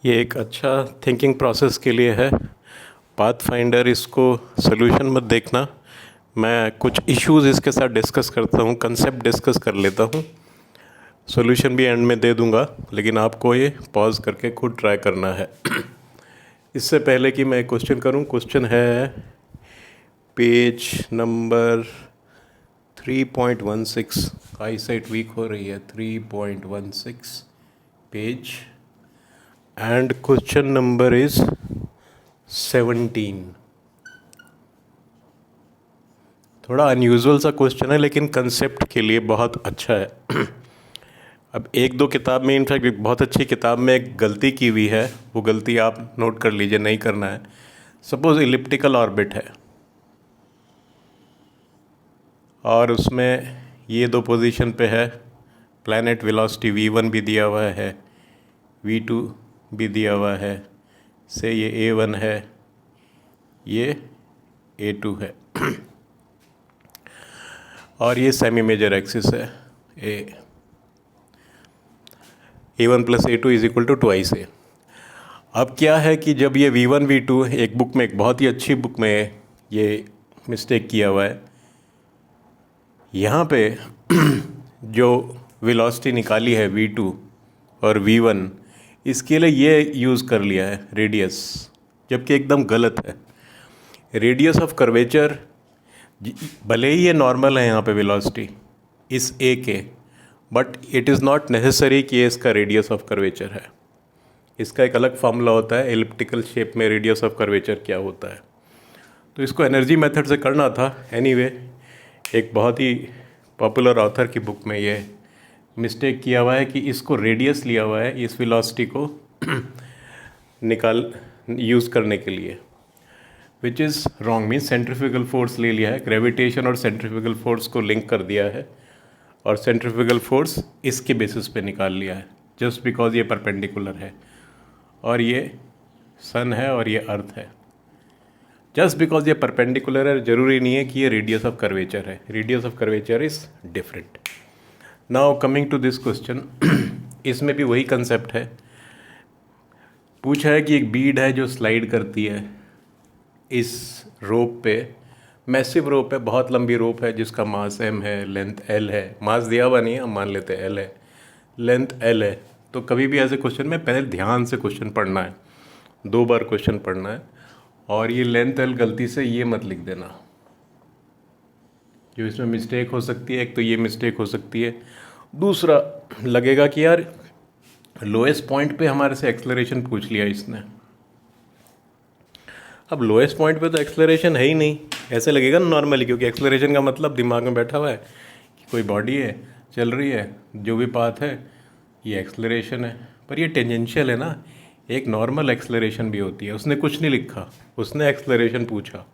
ये एक अच्छा थिंकिंग प्रोसेस के लिए है। पाथ फाइंडर, इसको सोल्यूशन मत देखना। मैं कुछ इश्यूज इसके साथ डिस्कस करता हूँ, कंसेप्ट डिस्कस कर लेता हूँ, सॉल्यूशन भी एंड में दे दूँगा, लेकिन आपको ये पॉज करके खुद ट्राई करना है। इससे पहले कि मैं क्वेश्चन करूँ, क्वेश्चन है पेज नंबर 3.16। आई साइट वीक हो रही है। 3.16 page and question number is 17। थोड़ा अनयूजुअल सा क्वेश्चन है, लेकिन कंसेप्ट के लिए बहुत अच्छा है। अब एक दो किताब में, इनफैक्ट एक बहुत अच्छी किताब में एक गलती की हुई है, वो गलती आप नोट कर लीजिए, नहीं करना है। सपोज इलिप्टिकल ऑर्बिट है और उसमें ये दो पोजीशन पे है, प्लैनेट वेलोसिटी v1 भी दिया हुआ है, v2 भी दिया हुआ है, से ये a1 है, ये a2 है और ये सेमी मेजर एक्सिस है a1 plus a2 is equal to twice a। अब क्या है कि जब ये v1 v2, एक बुक में, एक बहुत ही अच्छी बुक में ये मिस्टेक किया हुआ है। यहाँ पे जो वेलोसिटी निकाली है v2 और v1, इसके लिए ये यूज़ कर लिया है रेडियस, जबकि एकदम गलत है। रेडियस ऑफ कर्वेचर, भले ही ये नॉर्मल है यहाँ पे वेलोसिटी इस ए के, but it is not necessary कि ये इसका रेडियस ऑफ कर्वेचर है। इसका एक अलग फार्मूला होता है, एलिप्टिकल शेप में रेडियस ऑफ कर्वेचर क्या होता है। तो इसको एनर्जी मेथड से करना था। एनीवे, एक बहुत ही पॉपुलर ऑथर की बुक में ये मिस्टेक किया हुआ है कि इसको रेडियस लिया हुआ है इस वेलोसिटी को निकाल यूज़ करने के लिए, which is wrong. Means centrifugal force ले लिया है, ग्रेविटेशन और सेंट्रीफ्यूगल फोर्स को लिंक कर दिया है और सेंट्रीफ्यूगल फोर्स इसके बेसिस पे निकाल लिया है, जस्ट बिकॉज ये परपेंडिकुलर है और ये सन है और ये अर्थ है। जस्ट बिकॉज ये परपेंडिकुलर है ज़रूरी नहीं है कि ये रेडियस ऑफ कर्वेचर है। Radius of curvature is different. Now coming to this question, इसमें भी वही कंसेप्ट है। पूछा है कि एक बीड है जो स्लाइड करती है इस रोप पे, मैसिव रोप है, बहुत लंबी रोप है जिसका मास m है, लेंथ l है। मास दिया हुआ नहीं है, हम मान लेते हैं l है, लेंथ l है। तो कभी भी ऐसे क्वेश्चन में पहले ध्यान से क्वेश्चन पढ़ना है, 2 बार क्वेश्चन पढ़ना है। और ये लेंथ l गलती से ये मत लिख देना, जो इसमें मिस्टेक हो सकती है। एक तो ये मिस्टेक हो सकती है, दूसरा लगेगा कि यार लोएस्ट पॉइंट पे हमारे से एक्सेलरेशन पूछ लिया इसने। अब लोएस्ट पॉइंट पे तो एक्सेलरेशन है ही नहीं, ऐसे लगेगा ना नॉर्मली, क्योंकि एक्सेलरेशन का मतलब दिमाग में बैठा हुआ है कि कोई बॉडी है, चल रही है, जो भी पाथ है ये एक्सेलरेशन है। पर ये टेंजेंशियल है ना, एक नॉर्मल एक्सेलरेशन भी होती है। उसने कुछ नहीं लिखा, उसने एक्सेलरेशन पूछा,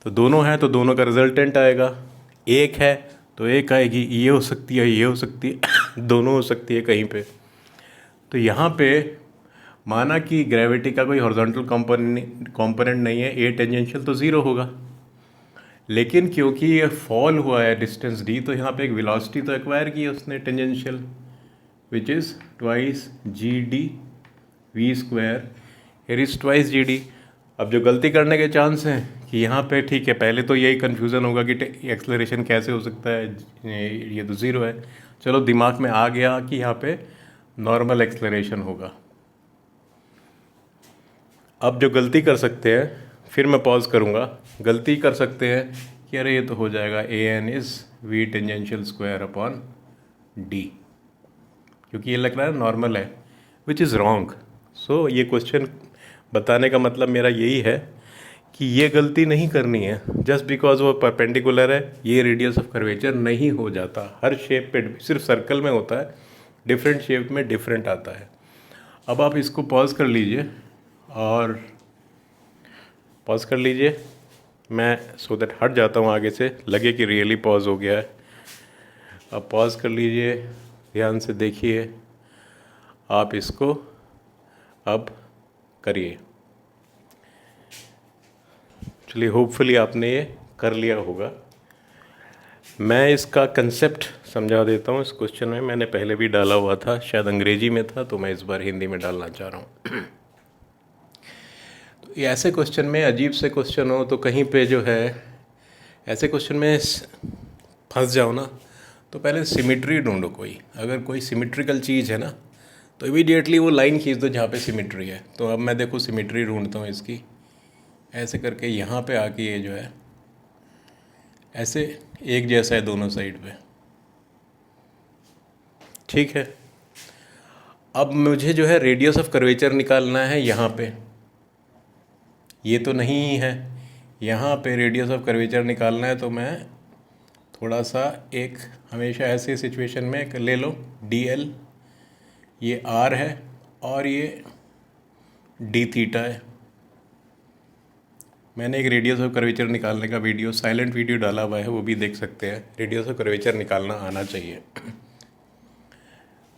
तो दोनों है तो दोनों का रिजल्टेंट आएगा। एक है तो एक आएगी, ये हो सकती है, ये हो सकती है दोनों हो सकती है कहीं पे। तो यहाँ पे माना कि ग्रेविटी का कोई हॉरिजॉन्टल कंपोनेंट नहीं है, ए टेंजेंशियल तो ज़ीरो होगा। लेकिन क्योंकि ये फॉल हुआ है डिस्टेंस d, तो यहाँ पे एक वेलोसिटी तो एक्वायर की है उसने tangential, which is twice G D V square, here is twice G D. अब जो गलती करने के चांस हैं कि यहाँ पे, ठीक है, पहले तो यही कन्फ्यूज़न होगा कि एक्सेलरेशन कैसे हो सकता है, ये तो ज़ीरो है। चलो दिमाग में आ गया कि यहाँ पे नॉर्मल एक्सेलरेशन होगा। अब जो गलती कर सकते हैं, फिर मैं पॉज करूँगा, गलती कर सकते हैं कि अरे ये तो हो जाएगा a n is v tangential square upon d, क्योंकि ये लग रहा है नॉर्मल है, विच इज़ रॉन्ग। सो ये क्वेश्चन बताने का मतलब मेरा यही है कि ये गलती नहीं करनी है। जस्ट बिकॉज वो परपेंडिकुलर है, ये रेडियस ऑफ कर्वेचर नहीं हो जाता। हर शेप पे, सिर्फ सर्कल में होता है, डिफरेंट शेप में डिफरेंट आता है। अब आप इसको पॉज कर लीजिए और पॉज कर लीजिए, मैं सो दैट हट जाता हूँ आगे से, लगे कि रियली पॉज हो गया है। अब पॉज कर लीजिए, ध्यान से देखिए, आप इसको अब करिए। चलिए, होपफुली आपने ये कर लिया होगा। मैं इसका कंसेप्ट समझा देता हूँ। इस क्वेश्चन में मैंने पहले भी डाला हुआ था, शायद अंग्रेजी में था, तो मैं इस बार हिंदी में डालना चाह रहा हूँ। तो ये ऐसे क्वेश्चन में, अजीब से क्वेश्चन हो तो कहीं पे जो है ऐसे क्वेश्चन में फंस जाओ ना, तो पहले सिमिट्री ढूंढो कोई। अगर कोई सिमिट्रिकल चीज़ है ना, तो इमीडिएटली वो लाइन खींच दो जहाँ पे सिमिट्री है। तो अब मैं देखो सिमिट्री ढूंढता हूँ इसकी, ऐसे करके यहाँ पे आके ये जो है ऐसे एक जैसा है दोनों साइड पे, ठीक है। अब मुझे जो है रेडियस ऑफ कर्वेचर निकालना है यहाँ पे, ये तो नहीं है, यहाँ पे रेडियस ऑफ कर्वेचर निकालना है। तो मैं थोड़ा सा एक हमेशा ऐसी सिचुएशन में एक ले लो, डी एल, ये आर है और ये डी थीटा है। मैंने एक रेडियस ऑफ कर्वेचर निकालने का वीडियो, साइलेंट वीडियो डाला हुआ है, वो भी देख सकते हैं। रेडियस ऑफ कर्वेचर निकालना आना चाहिए।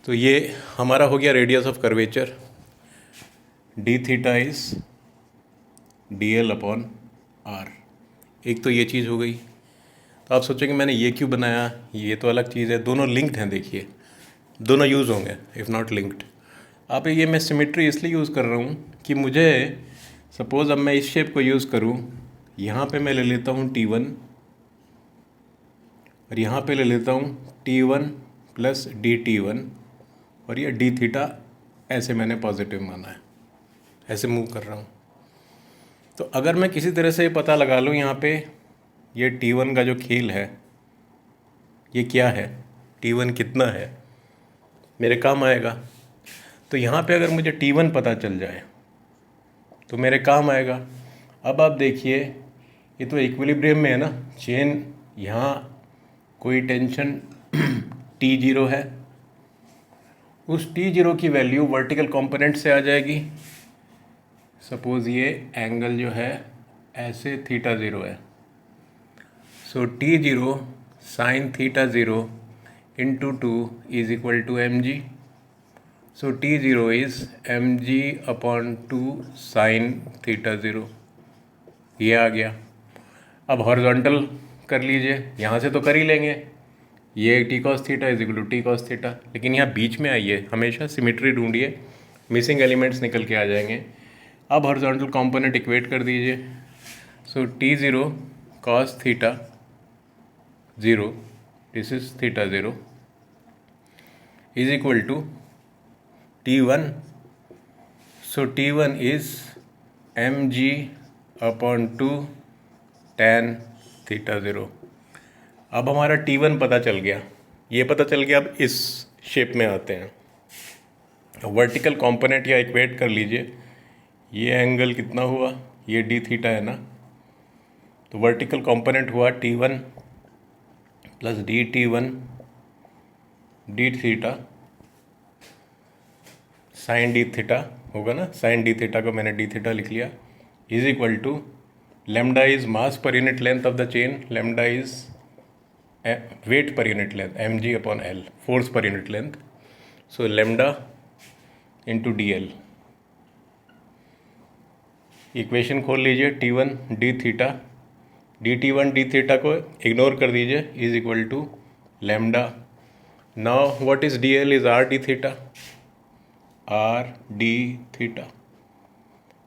तो ये हमारा हो गया radius of curvature, D theta is D L upon R. एक तो ये चीज़ हो गई। तो आप सोचेंगे मैंने ये क्यों बनाया, ये तो अलग चीज़ है। दोनों लिंक्ड हैं, देखिए दोनों यूज़ होंगे इफ़ नॉट लिंक्ड। आप ये मैं सिमेट्री इसलिए यूज़ कर रहा हूँ कि मुझे सपोज़ अब मैं इस शेप को यूज़ करूँ, यहाँ पे मैं ले लेता हूँ T1 और यहाँ पे ले लेता हूँ T1 प्लस DT1 और ये डी थीटा ऐसे मैंने पॉजिटिव माना है, ऐसे मूव कर रहा हूँ। तो अगर मैं किसी तरह से पता लगा लूँ यहाँ पे ये T1 का जो खेल है ये क्या है, T1 कितना है, मेरे काम आएगा। तो यहाँ पे अगर मुझे T1 पता चल जाए तो मेरे काम आएगा। अब आप देखिए ये तो इक्विलिब्रियम में है ना चेन, यहाँ कोई टेंशन T0 है, उस T0 की वैल्यू वर्टिकल कंपोनेंट से आ जाएगी। सपोज़ ये एंगल जो है ऐसे थीटा ज़ीरो है, so T0 sine theta zero into 2 is equal to mg। So T0 is mg upon 2 sine theta zero, ये आ गया। अब हॉरिजॉन्टल कर लीजिए, यहाँ से तो कर ही लेंगे, ये T cos theta is equal to T cos theta, लेकिन यहाँ बीच में आइए, हमेशा सिमेट्री ढूंढिए, मिसिंग एलिमेंट्स निकल के आ जाएंगे। अब हॉरिजॉन्टल कंपोनेंट इक्वेट कर दीजिए। So T0 cos theta zero, this is theta zero, is equal to T1। So T1 is mg upon 2 tan theta zero. अब हमारा T1 पता चल गया, ये पता चल गया। अब इस शेप में आते हैं, वर्टिकल कंपोनेंट या इक्वेट कर लीजिए। ये एंगल कितना हुआ, ये डी थीटा है ना, तो वर्टिकल कंपोनेंट हुआ T1 plus DT1 D theta sine D theta होगा ना, साइन डी थीटा को मैंने डी थीटा लिख लिया, is equal to lambda is mass per unit length of the chain, lambda is weight per unit length, mg अपॉन l, force per unit length. So lambda into D L. Equation खोल लीजिए, T1 D theta, DT1 D theta को ignore कर दीजिए, is equal to lambda. Now what is D L is R D theta, R D theta.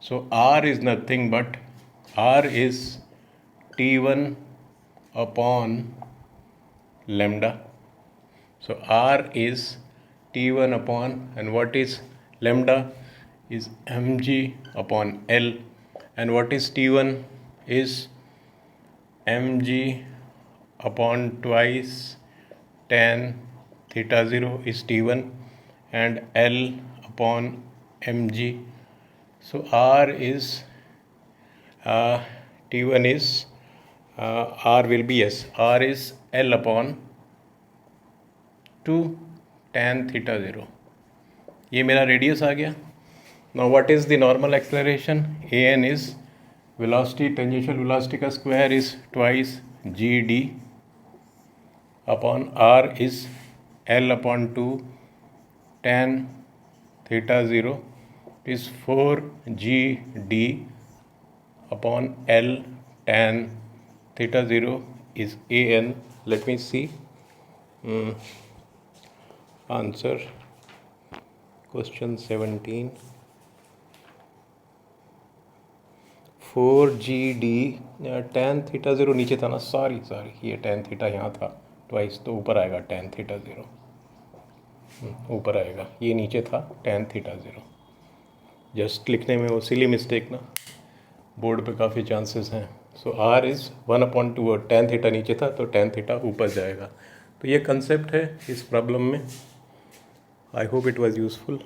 So R is nothing but R is T1 upon lambda. So R is T1 upon, and what is lambda is mg upon L, and what is T1 is mg upon twice tan theta 0 is T1 and L upon mg. So R is T1 is R will be, yes, R is L upon 2 tan theta 0, ये मेरा radius आ गया। Now what is the normal acceleration, an is velocity, tangential velocity का square is twice gd upon r is L upon 2 tan theta 0 is 4gd upon L tan theta 0 is an, let me see, answer question 17, 4GD tan theta zero नीचे था ना, sorry ये tan theta यहाँ था twice, तो ऊपर आएगा tan theta zero, ऊपर आएगा, ये नीचे था tan थीटा ज़ीरो। जस्ट लिखने में वो सिली मिस्टेक ना, बोर्ड पे काफ़ी चांसेस हैं। सो R इज़ 1/2 और tan थीटा नीचे था तो tan थीटा ऊपर जाएगा। तो ये कंसेप्ट है इस प्रॉब्लम में। I hope it was useful.